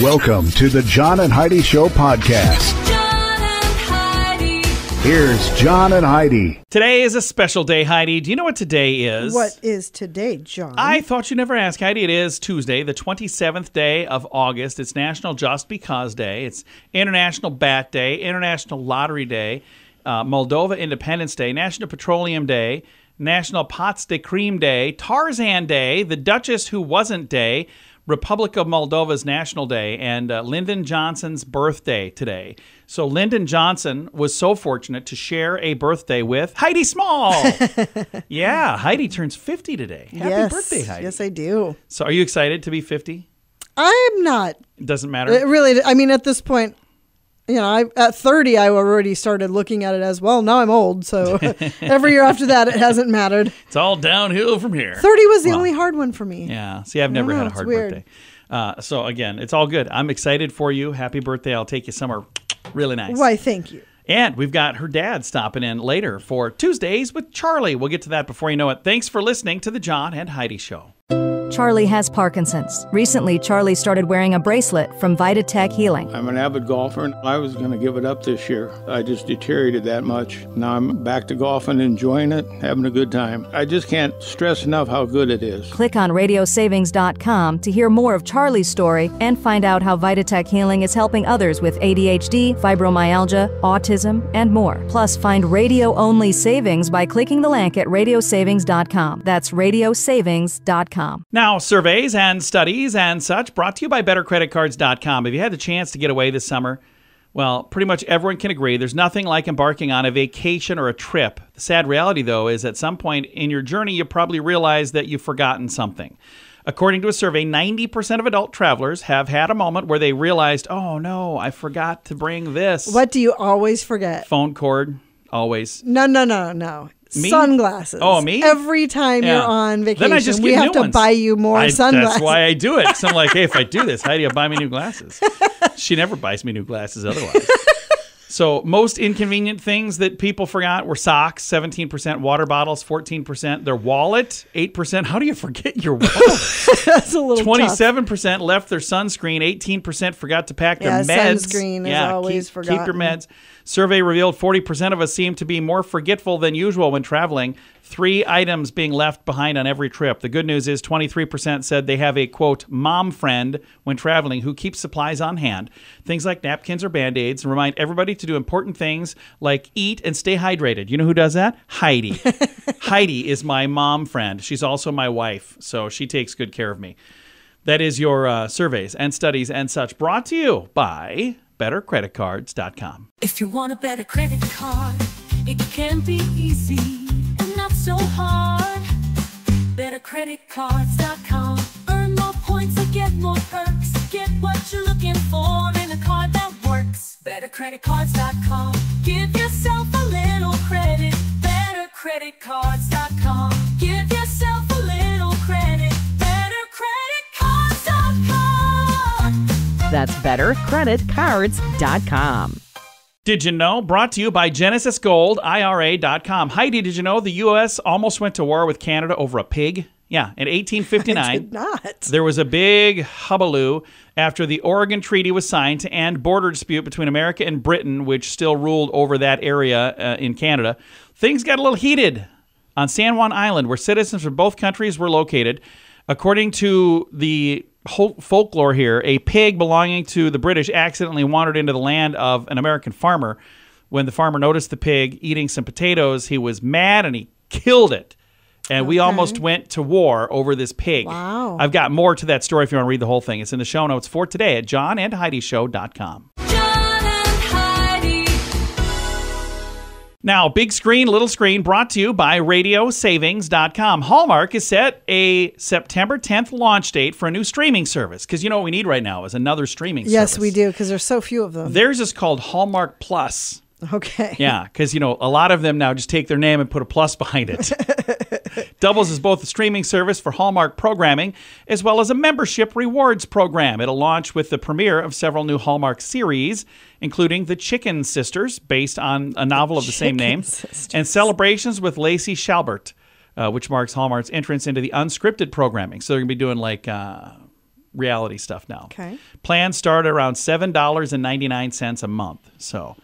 Welcome to the John and Heidi Show podcast. John and Heidi. Here's John and Heidi. Today is a special day, Heidi. Do you know what today is? What is today, John? I thought you'd never ask, Heidi. It is Tuesday, the 27th day of August. It's National Just Because Day. It's International Bat Day, International Lottery Day, Moldova Independence Day, National Petroleum Day, National Pots de Creme Day, Tarzan Day, the Duchess Who Wasn't Day, Republic of Moldova's National Day, and Lyndon Johnson's birthday today. So Lyndon Johnson was so fortunate to share a birthday with Heidi Small. Yeah, Heidi turns 50 today. Happy birthday, Heidi. Yes, I do. So are you excited to be 50? I'm not. It doesn't matter? It really, I mean, at this point, you know, at 30, I already started looking at it as, well, now I'm old. So every year after that, it hasn't mattered. It's all downhill from here. 30 was the only hard one for me. Yeah. See, I've never had a hard birthday. So again, it's all good. I'm excited for you. Happy birthday. I'll take you somewhere really nice. Why, thank you. And we've got her dad stopping in later for Tuesdays with Charlie. We'll get to that before you know it. Thanks for listening to the John and Heidi Show. Charlie has Parkinson's. Recently, Charlie started wearing a bracelet from VitaTech Healing. I'm an avid golfer, and I was going to give it up this year. I just deteriorated that much. Now I'm back to golfing, enjoying it, having a good time. I just can't stress enough how good it is. Click on radiosavings.com to hear more of Charlie's story and find out how VitaTech Healing is helping others with ADHD, fibromyalgia, autism, and more. Plus, find radio-only savings by clicking the link at radiosavings.com. That's radiosavings.com. Now, surveys and studies and such brought to you by BetterCreditCards.com. Have you had the chance to get away this summer? Well, pretty much everyone can agree there's nothing like embarking on a vacation or a trip. The sad reality, though, is at some point in your journey, you probably realize that you've forgotten something. According to a survey, 90% of adult travelers have had a moment where they realized, oh, no, I forgot to bring this. What do you always forget? Phone cord, always. No. Me? Sunglasses. Oh, me? Every time you're on vacation, Then I just we get have new to ones. buy you more sunglasses. That's why I do it. So I'm like, hey, if I do this, Heidi will buy me new glasses. She never buys me new glasses otherwise. So most inconvenient things that people forgot were socks, 17%, water bottles, 14%, their wallet, 8%. How do you forget your wallet? That's a little 27% left their sunscreen, 18% forgot to pack their meds. Sunscreen is always forgotten. Keep your meds. Survey revealed 40% of us seem to be more forgetful than usual when traveling. 3 items being left behind on every trip. The good news is 23% said they have a, quote, mom friend when traveling who keeps supplies on hand. Things like napkins or Band-Aids, and remind everybody to do important things like eat and stay hydrated. You know who does that? Heidi. Heidi is my mom friend. She's also my wife, so she takes good care of me. That is your surveys and studies and such, brought to you by BetterCreditCards.com. If you want a better credit card, it can be easy and not so hard. BetterCreditCards.com. Earn more points and get more perks. Get what you're looking for in a card that works. BetterCreditCards.com. Give yourself a little credit. BetterCreditCards.com. Give yourself a little credit. BetterCreditCards.com. That's BetterCreditCards.com. Did you know? Brought to you by Genesis Gold, IRA.com. Heidi, did you know the U.S. almost went to war with Canada over a pig? Yeah, in 1859. I did not. There was a big hullabaloo after the Oregon Treaty was signed to end border dispute between America and Britain, which still ruled over that area in Canada. Things got a little heated on San Juan Island, where citizens from both countries were located. According to the folklore here, a pig belonging to the British accidentally wandered into the land of an American farmer. When the farmer noticed the pig eating some potatoes, he was mad and he killed it. And we almost went to war over this pig. Wow. I've got more to that story if you want to read the whole thing. It's in the show notes for today at johnandheidishow.com. John and Heidi. Now, big screen, little screen, brought to you by radiosavings.com. Hallmark has set a September 10th launch date for a new streaming service. Because you know what we need right now is another streaming service. Yes, we do, because there's so few of them. Theirs is called Hallmark Plus. Okay. Yeah, because, you know, a lot of them now just take their name and put a plus behind it. Doubles as both a streaming service for Hallmark programming as well as a membership rewards program. It'll launch with the premiere of several new Hallmark series, including The Chicken Sisters, based on a novel of the same name, and Celebrations with Lacey Chabert, which marks Hallmark's entrance into the unscripted programming. So they're going to be doing like reality stuff now. Okay. Plans start around $7.99 a month. So,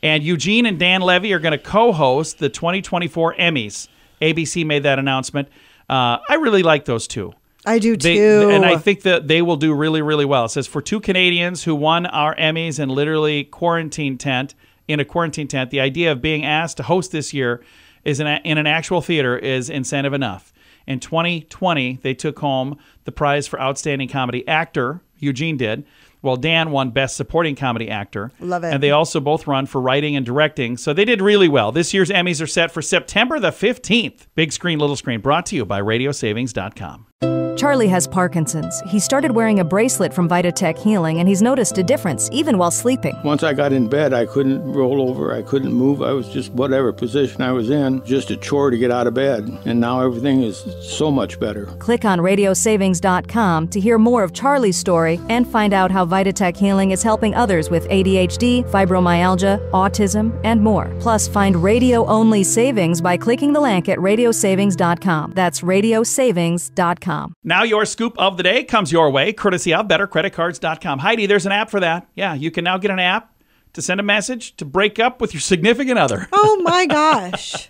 and Eugene and Dan Levy are going to co-host the 2024 Emmys. ABC made that announcement. I really like those two. I do too. And I think that they will do really, really well. It says for two Canadians who won our Emmys in literally a quarantine tent, the idea of being asked to host this year in an actual theater is incentive enough. In 2020, they took home the prize for Outstanding Comedy Actor. Eugene did. Well, Dan won Best Supporting Comedy Actor. Love it. And they also both run for writing and directing. So they did really well. This year's Emmys are set for September the 15th. Big Screen, Little Screen, brought to you by RadioSavings.com. Charlie has Parkinson's. He started wearing a bracelet from Vitatech Healing, and he's noticed a difference even while sleeping. Once I got in bed, I couldn't roll over. I couldn't move. I was just whatever position I was in, just a chore to get out of bed. And now everything is so much better. Click on RadioSavings.com to hear more of Charlie's story and find out how Vitatech Healing is helping others with ADHD, fibromyalgia, autism, and more. Plus, find radio-only savings by clicking the link at RadioSavings.com. That's RadioSavings.com. Now your scoop of the day comes your way, courtesy of BetterCreditCards.com. Heidi, there's an app for that. Yeah, you can now get an app to send a message to break up with your significant other. Oh my gosh.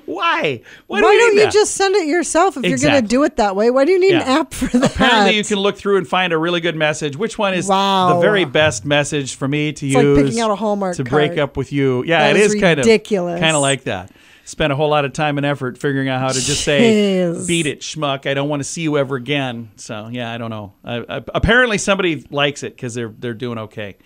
Why? Why don't you just send it yourself if you're going to do it that way? Why do you need an app for that? Apparently you can look through and find a really good message. Which one is the very best message for me to use? It's like picking out a Hallmark to card. break up with you. Yeah, that it is ridiculous. Kind of like that. Spent a whole lot of time and effort figuring out how to just say, beat it, schmuck. I don't want to see you ever again. So, yeah, I don't know. Apparently somebody likes it because they're doing okay.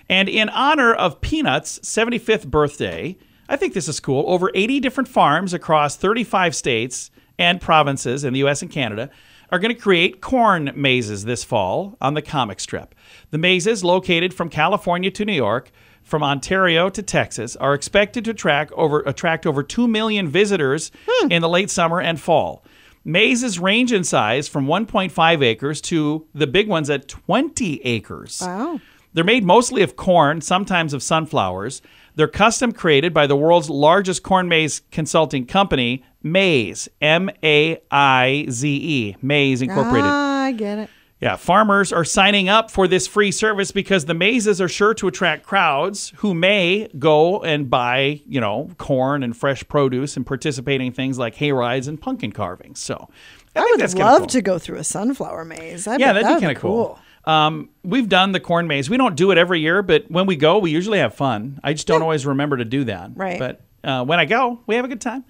And in honor of Peanuts' 75th birthday, I think this is cool. Over 80 different farms across 35 states and provinces in the U.S. and Canada are going to create corn mazes this fall on the comic strip. The mazes, located from California to New York, from Ontario to Texas, are expected to attract over 2 million visitors in the late summer and fall. Mazes range in size from 1.5 acres to the big ones at 20 acres. Wow. They're made mostly of corn, sometimes of sunflowers. They're custom created by the world's largest corn maze consulting company, Maize, M-A-I-Z-E, Maize Incorporated. I get it. Yeah, farmers are signing up for this free service because the mazes are sure to attract crowds who may go and buy, corn and fresh produce and participate in things like hay rides and pumpkin carvings. So I would that's love to go through a sunflower maze. That'd be kind of cool. We've done the corn maze. We don't do it every year, but when we go, we usually have fun. I just don't always remember to do that. Right. But when I go, we have a good time.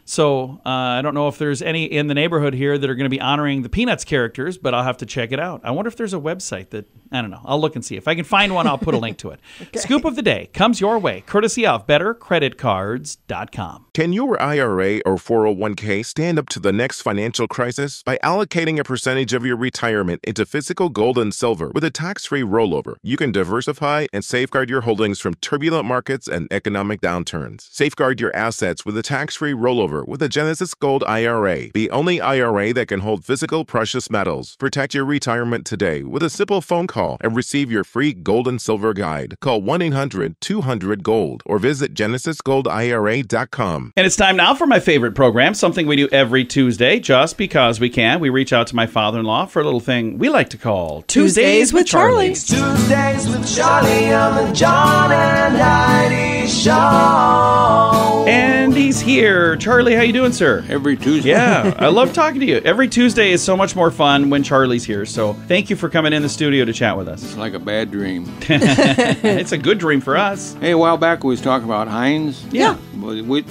So I don't know if there's any in the neighborhood here that are going to be honoring the Peanuts characters, but I'll have to check it out. I wonder if there's a website that, I don't know. I'll look and see. If I can find one, I'll put a link to it. Okay. Scoop of the day comes your way, courtesy of BetterCreditCards.com. Can your IRA or 401k stand up to the next financial crisis? By allocating a percentage of your retirement into physical gold and silver with a tax-free rollover, you can diversify and safeguard your holdings from turbulent markets and economic downturns. Safeguard your assets with a tax-free rollover with a Genesis Gold IRA, the only IRA that can hold physical precious metals. Protect your retirement today with a simple phone call and receive your free gold and silver guide. Call 1-800-200-GOLD or visit GenesisGoldIRA.com. And it's time now for my favorite program, something we do every Tuesday just because we can. We reach out to my father-in-law for a little thing we like to call Tuesdays with Charlie. Tuesdays with Charlie on the John and Heidi Show. And he's here. Charlie, how you doing, sir? Every Tuesday. Yeah, I love talking to you. Every Tuesday is so much more fun when Charlie's here. So thank you for coming in the studio to chat with us. It's like a bad dream. It's a good dream for us. Hey, a while back we was talking about Heinz. Yeah.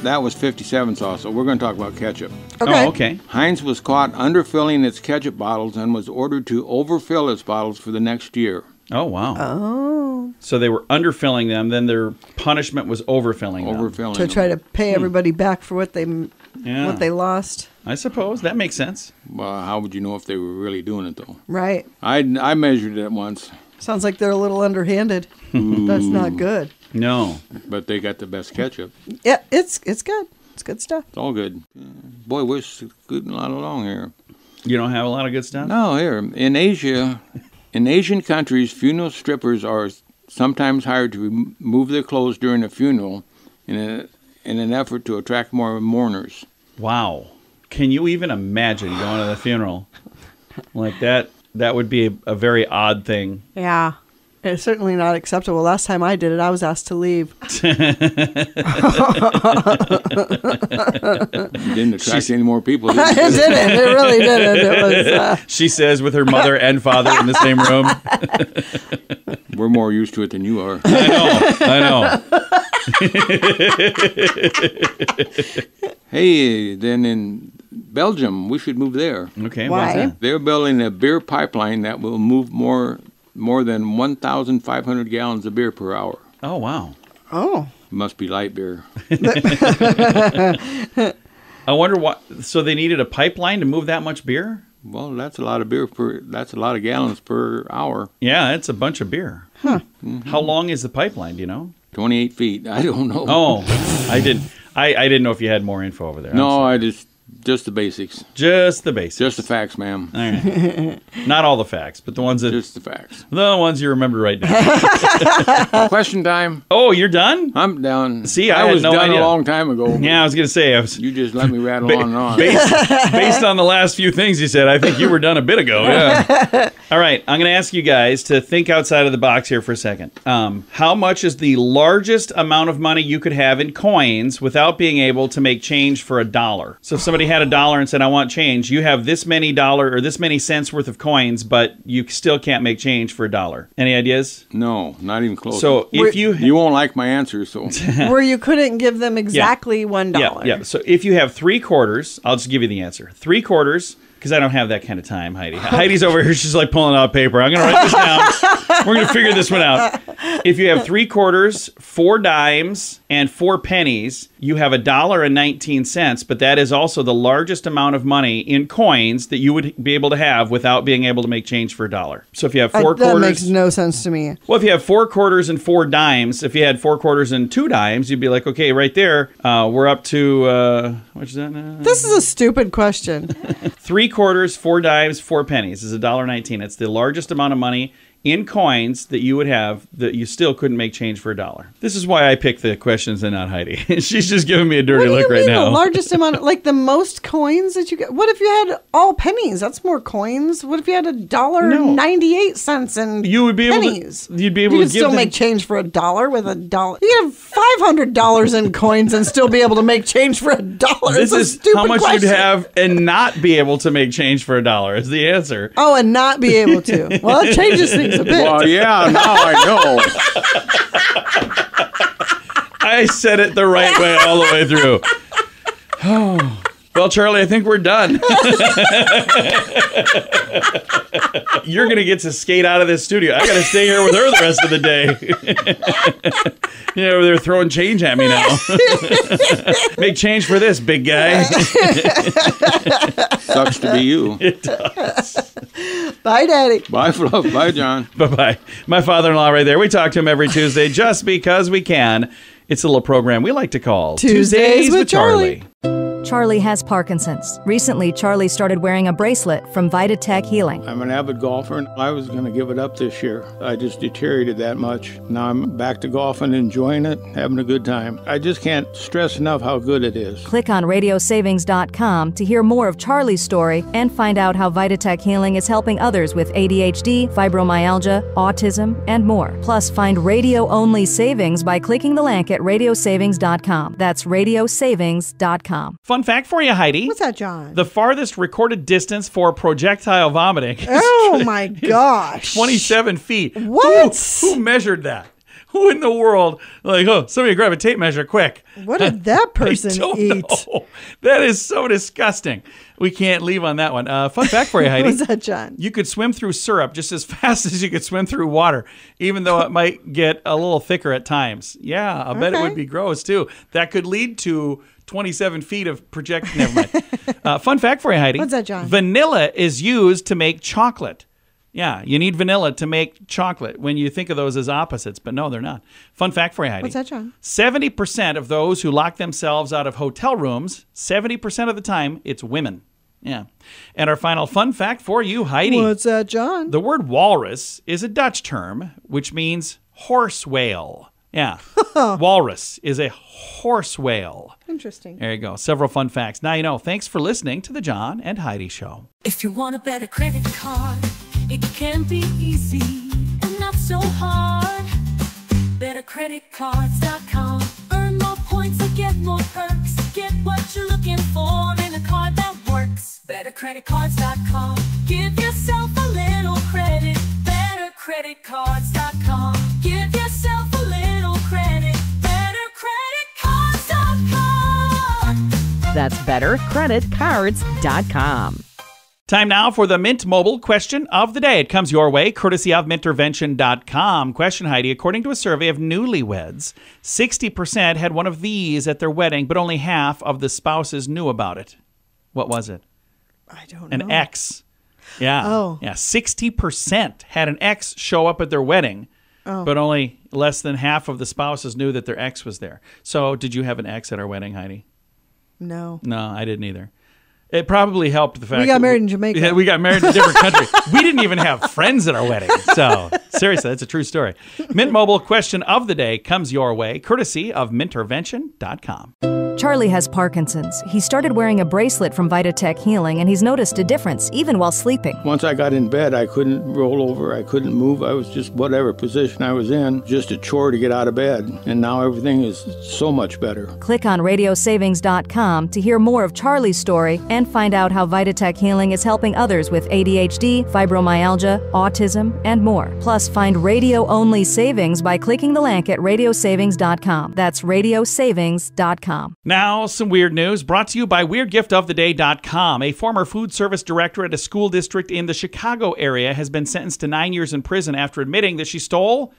That was 57 sauce, so we're going to talk about ketchup. Okay. Oh, okay. Heinz was caught underfilling its ketchup bottles and was ordered to overfill its bottles for the next year. Oh, wow. Oh. So they were underfilling them, then their punishment was overfilling them. To try to pay everybody back for what they lost. I suppose. That makes sense. Well, how would you know if they were really doing it, though? Right. I measured it once. Sounds like they're a little underhanded. That's not good. No. But they got the best ketchup. Yeah, it's good. It's good stuff. It's all good. Boy, we're scooting a lot along here. You don't have a lot of good stuff? No, here. In Asia, in Asian countries, funeral strippers are sometimes hired to remove their clothes during a funeral in an effort to attract more mourners. Wow. Can you even imagine going to the funeral like that? That would be a very odd thing. Yeah. It's certainly not acceptable. Last time I did it, I was asked to leave. You didn't attract any more people. Did you? It didn't. It really didn't. It was. She says with her mother and father in the same room. We're more used to it than you are. I know. Hey, then in Belgium, we should move there. Okay, Why? what's that? They're building a beer pipeline that will move more than 1,500 gallons of beer per hour. Oh, wow. Oh. Must be light beer. I wonder what. So they needed a pipeline to move that much beer? Well, that's a lot of beer that's a lot of gallons per hour. Yeah, it's a bunch of beer. Huh. Mm-hmm. How long is the pipeline? Do you know? 28 feet. I don't know. Oh, I didn't. I didn't know if you had more info over there. I'm No, sorry. just the basics. Just the basics. Just the facts, ma'am. All right. Not all the facts, but the ones that Just the facts. the ones you remember right now. Question time. Oh, you're done? I'm down. See, I I had was no done idea. a long time ago. Yeah, I was gonna say. You just let me rattle on and on. Based on the last few things you said, I think you were done a bit ago. Yeah. All right, I'm going to ask you guys to think outside of the box here for a second. How much is the largest amount of money you could have in coins without being able to make change for $1? So if somebody had $1 and said, "I want change," you have this many dollar or this many cents worth of coins, but you still can't make change for $1. Any ideas? No, not even close. So if you won't like my answer, so Where you couldn't give them exactly $1. Yeah. So if you have 3/4, I'll just give you the answer. 3/4, because I don't have that kind of time, Heidi. Heidi's over here. She's like pulling out paper. I'm going to write this down. We're going to figure this one out. If you have 3/4, 4 dimes, and 4 pennies, you have $1.19. But that is also the largest amount of money in coins that you would be able to have without being able to make change for $1. So if you have 4 That quarters, makes no sense to me. well, if you have 4 quarters and 4 dimes, if you had 4 quarters and 2 dimes, you'd be like, okay, right there, we're up to what's that now? This is a stupid question. 3/4, 4 dimes, 4 pennies is $1.19. It's the largest amount of money in coins that you would have that you still couldn't make change for $1. This is why I picked the questions and not Heidi. She's just giving me a dirty What do you look right mean now. the largest amount, like the most coins that you get? What if you had all pennies? That's more coins. What if you had $1.98 in You would be able pennies? to. You'd be able You to could give still them, make change for $1 with $1. You could have $500 in coins and still be able to make change for $1. This It's a is stupid how much question. you'd have and not be able to make change for $1 is the answer. Oh, and not be able to. Well, that changes things a bit. well, yeah, now I know. I said it the right way all the way through. Oh. Well, Charlie, I think we're done. You're going to get to skate out of this studio. I got to stay here with her the rest of the day. They're throwing change at me now. Make change for this, big guy. Sucks to be you. It does. Bye, Daddy. Bye, Fluff. Bye, John. Bye-bye. My father-in-law right there. We talk to him every Tuesday just because we can. It's a little program we like to call Tuesdays with Charlie. Charlie has Parkinson's. Recently, Charlie started wearing a bracelet from Vitatech Healing. I'm an avid golfer, and I was going to give it up this year. I just deteriorated that much. Now I'm back to golfing, enjoying it, having a good time. I just can't stress enough how good it is. Click on radiosavings.com to hear more of Charlie's story and find out how Vitatech Healing is helping others with ADHD, fibromyalgia, autism, and more. Plus, find radio-only savings by clicking the link at radiosavings.com. That's radiosavings.com. Fun fact for you, Heidi. What's that, John? The farthest recorded distance for projectile vomiting is Oh, my gosh. 27 feet. What? Who measured that? Who in the world? Like, oh, somebody grab a tape measure quick. What did that person I don't eat? know. That is so disgusting. We can't leave on that one. Fun fact for you, Heidi. What's that, John? You could swim through syrup just as fast as you could swim through water, even though it might get a little thicker at times. Yeah, I bet it Okay. would be gross, too. That could lead to 27 feet of project. Never mind. Fun fact for you, Heidi. What's that, John? Vanilla is used to make chocolate. Yeah, you need vanilla to make chocolate when you think of those as opposites, but no, they're not. Fun fact for you, Heidi. What's that, John? 70% of those who lock themselves out of hotel rooms, 70% of the time, it's women. Yeah. And our final fun fact for you, Heidi. What's that, John? The word walrus is a Dutch term, which means horse whale. Yeah. Walrus is a horse whale. Interesting. There you go. Several fun facts. Now you know. Thanks for listening to the John and Heidi Show. If you want a better credit card, It can be easy and not so hard. BetterCreditCards.com. Earn more points or get more perks. Get what you're looking for in a card that works. BetterCreditCards.com. Give yourself a little credit. BetterCreditCards.com. Give yourself a little credit. BetterCreditCards.com. That's BetterCreditCards.com. Time now for the Mint Mobile question of the day. It comes your way, courtesy of mintervention.com. Question, Heidi. According to a survey of newlyweds, 60% had one of these at their wedding, but only half of the spouses knew about it. What was it? I don't know. An ex. Yeah. Oh. Yeah. 60% had an ex show up at their wedding, but only less than half of the spouses knew that their ex was there. So did you have an ex at our wedding, Heidi? No. No, I didn't either. It probably helped the fact We got that married in Jamaica. Yeah, we got married in a different country. We didn't even have friends at our wedding. So, seriously, that's a true story. Mint Mobile question of the day comes your way, courtesy of mintervention.com. Charlie has Parkinson's. He started wearing a bracelet from Vitatech Healing, and he's noticed a difference, even while sleeping. Once I got in bed, I couldn't roll over. I couldn't move. I was just whatever position I was in, just a chore to get out of bed. And now everything is so much better. Click on radiosavings.com to hear more of Charlie's story and find out how Vitatech Healing is helping others with ADHD, fibromyalgia, autism, and more. Plus, find radio-only savings by clicking the link at radiosavings.com. That's radiosavings.com. Now, some weird news brought to you by WeirdGiftOfTheDay.com. A former food service director at a school district in the Chicago area has been sentenced to 9 years in prison after admitting that she stole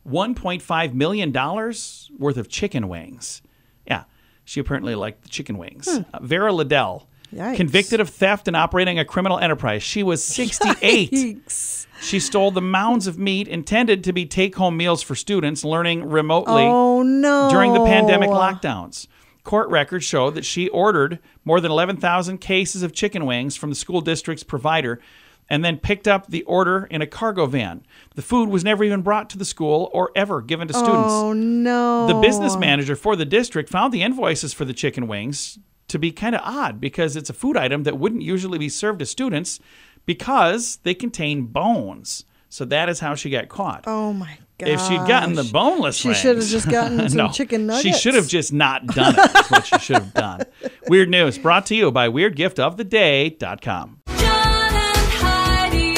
$1.5 million worth of chicken wings. Yeah, she apparently liked the chicken wings. Vera Liddell, Yikes. convicted of theft and operating a criminal enterprise. She was 68. Yikes. She stole the mounds of meat intended to be take-home meals for students learning remotely Oh, no. during the pandemic lockdowns. Court records show that she ordered more than 11,000 cases of chicken wings from the school district's provider and then picked up the order in a cargo van. The food was never even brought to the school or ever given to students. Oh, no. The business manager for the district found the invoices for the chicken wings to be kind of odd because it's a food item that wouldn't usually be served to students because they contain bones. So that is how she got caught. Oh, my God. If she'd gotten the boneless wings. She should have just gotten some chicken nuggets. She should have just not done it. That's what she should have done. Weird news brought to you by WeirdGiftOfTheDay.com. John and Heidi.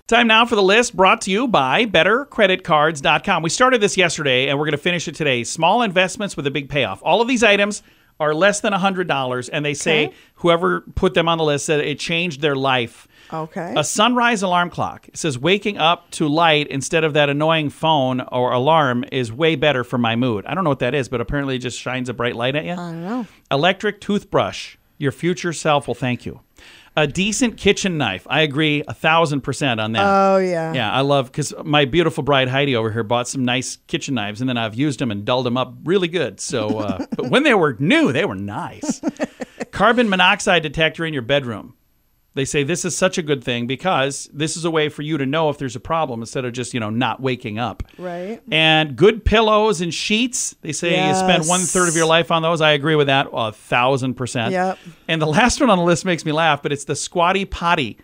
Time now for the list brought to you by BetterCreditCards.com. We started this yesterday, and we're going to finish it today. Small investments with a big payoff. All of these items are less than $100, and they say whoever put them on the list said it changed their life. Okay. A sunrise alarm clock. It says waking up to light instead of that annoying phone or alarm is way better for my mood. I don't know what that is, but apparently it just shines a bright light at you. I don't know. Electric toothbrush. Your future self will thank you. A decent kitchen knife. I agree 1,000% on that. Oh, yeah. Yeah, I love, because my beautiful bride Heidi over here bought some nice kitchen knives, and then I've used them and dulled them up really good. So, but when they were new, they were nice. Carbon monoxide detector in your bedroom. They say this is such a good thing because this is a way for you to know if there's a problem instead of just, not waking up. Right. And good pillows and sheets. They say you spend 1/3 of your life on those. I agree with that 1,000%. Yep. And the last one on the list makes me laugh, but it's the squatty potty.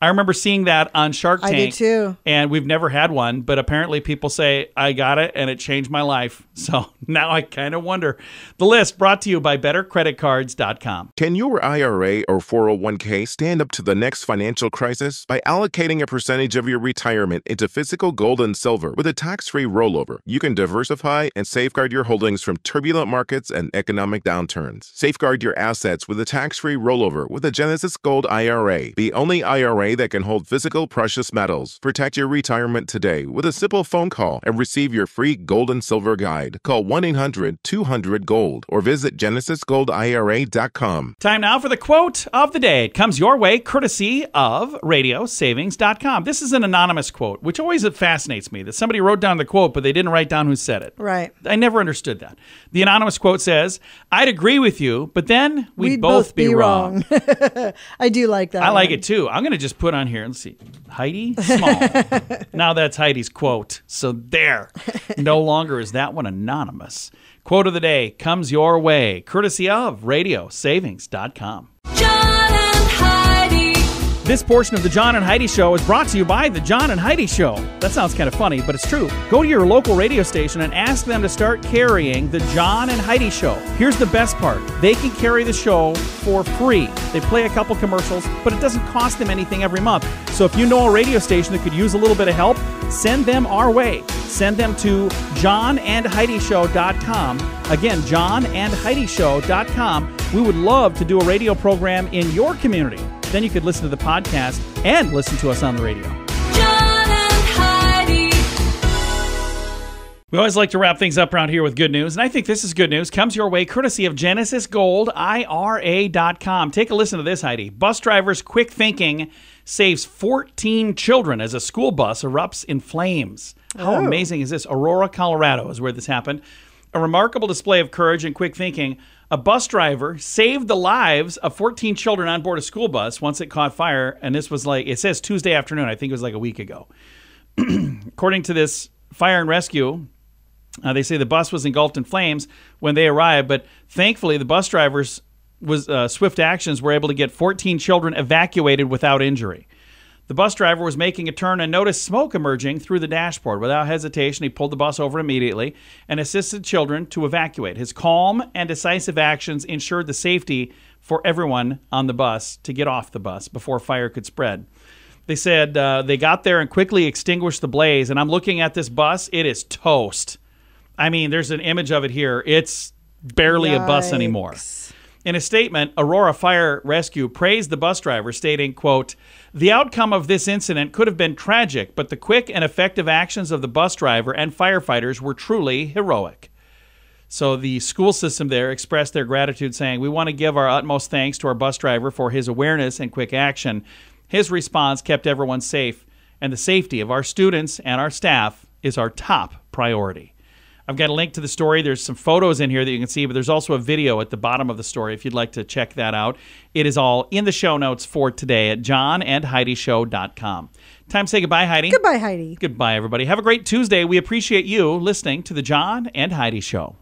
I remember seeing that on Shark Tank. I did too. And we've never had one, but apparently people say, I got it and it changed my life. So now I kind of wonder. The list brought to you by BetterCreditCards.com. Can your IRA or 401k stand up to the next financial crisis? By allocating a percentage of your retirement into physical gold and silver with a tax-free rollover, you can diversify and safeguard your holdings from turbulent markets and economic downturns. Safeguard your assets with a tax-free rollover with a Genesis Gold IRA, the only IRA that can hold physical precious metals. Protect your retirement today with a simple phone call and receive your free gold and silver guide. Call 1-800-200-GOLD or visit genesisgoldira.com. Time now for the quote of the day. It comes your way courtesy of radiosavings.com. This is an anonymous quote, which always fascinates me that somebody wrote down the quote, but they didn't write down who said it. Right. I never understood that. The anonymous quote says, I'd agree with you, but then we'd both be wrong. I do like that. I like one. it too. I'm going to just put on here, let's see, Heidi Small. Now that's Heidi's quote. So there. No longer is that one anonymous. Quote of the day comes your way, courtesy of radiosavings.com. John and Heidi. This portion of the John and Heidi Show is brought to you by the John and Heidi Show. That sounds kind of funny, but it's true. Go to your local radio station and ask them to start carrying the John and Heidi Show. Here's the best part. They can carry the show for free. They play a couple commercials, but it doesn't cost them anything every month. So if you know a radio station that could use a little bit of help, send them our way. Send them to johnandheidishow.com. Again, johnandheidishow.com. We would love to do a radio program in your community. Then you could listen to the podcast and listen to us on the radio. John and Heidi. We always like to wrap things up around here with good news, and I think this is good news. Comes your way courtesy of GenesisGoldIRA.com. Take a listen to this, Heidi. Bus drivers' quick thinking saves 14 children as a school bus erupts in flames. How amazing is this? Aurora, Colorado is where this happened. A remarkable display of courage and quick thinking. A bus driver saved the lives of 14 children on board a school bus once it caught fire, and this was it says Tuesday afternoon. I think it was like a week ago. According to this fire and rescue, they say the bus was engulfed in flames when they arrived, but thankfully the bus drivers' swift actions were able to get 14 children evacuated without injury. The bus driver was making a turn and noticed smoke emerging through the dashboard. Without hesitation, he pulled the bus over immediately and assisted children to evacuate. His calm and decisive actions ensured the safety for everyone on the bus to get off the bus before fire could spread. They said they got there and quickly extinguished the blaze, and I'm looking at this bus. It is toast. I mean, there's an image of it here. It's barely a bus anymore. In a statement, Aurora Fire Rescue praised the bus driver, stating, quote, "The outcome of this incident could have been tragic, but the quick and effective actions of the bus driver and firefighters were truly heroic." So the school system there expressed their gratitude, saying, "We want to give our utmost thanks to our bus driver for his awareness and quick action. His response kept everyone safe, and the safety of our students and our staff is our top priority." I've got a link to the story. There's some photos in here that you can see, but there's also a video at the bottom of the story if you'd like to check that out. It is all in the show notes for today at johnandheidishow.com. Time to say goodbye, Heidi. Goodbye, Heidi. Goodbye, everybody. Have a great Tuesday. We appreciate you listening to the John and Heidi Show.